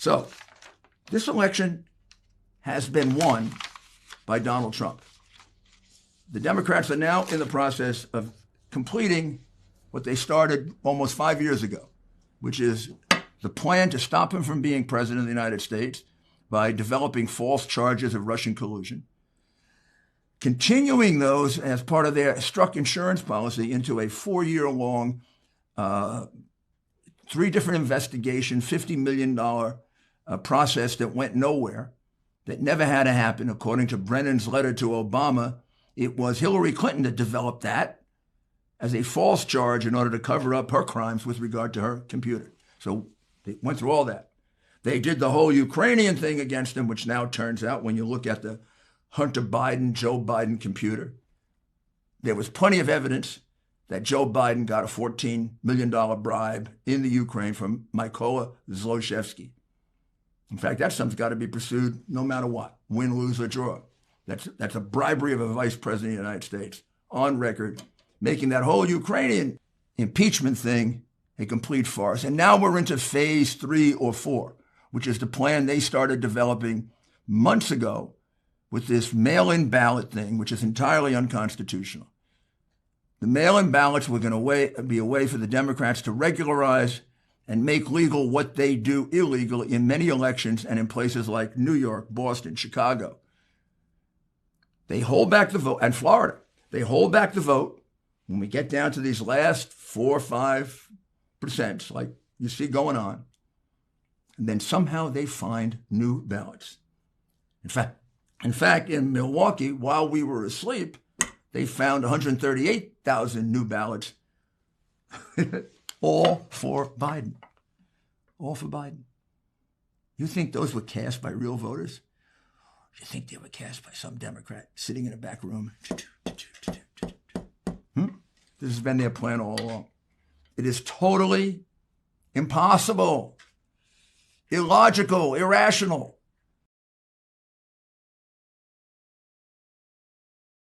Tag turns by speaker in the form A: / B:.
A: So this election has been won by Donald Trump. The Democrats are now in the process of completing what they started almost 5 years ago, which is the plan to stop him from being president of the United States by developing false charges of Russian collusion, continuing those as part of their struck insurance policy into a 4-year-long, 3 different investigations, $50 million process that went nowhere, that never had to happen. According to Brennan's letter to Obama, it was Hillary Clinton that developed that as a false charge in order to cover up her crimes with regard to her computer. So they went through all that. They did the whole Ukrainian thing against him, which now turns out, when you look at the Hunter Biden, Joe Biden computer, there was plenty of evidence that Joe Biden got a $14 million bribe in the Ukraine from Mykola Zlochevsky. In fact, that something's got to be pursued no matter what, win, lose, or draw. That's a bribery of a vice president of the United States on record, making that whole Ukrainian impeachment thing a complete farce. And now we're into phase 3 or 4, which is the plan they started developing months ago with this mail-in ballot thing, which is entirely unconstitutional. The mail-in ballots were going to be a way for the Democrats to regularize and make legal what they do illegal in many elections and in places like New York, Boston, Chicago. They hold back the vote, and Florida. They hold back the vote when we get down to these last 4 or 5%, like you see going on. And then somehow they find new ballots. In fact, in Milwaukee, while we were asleep, they found 138,000 new ballots, all for Biden. All for Biden. You think those were cast by real voters? You think they were cast by some Democrat sitting in a back room? This has been their plan all along. It is totally impossible, illogical, irrational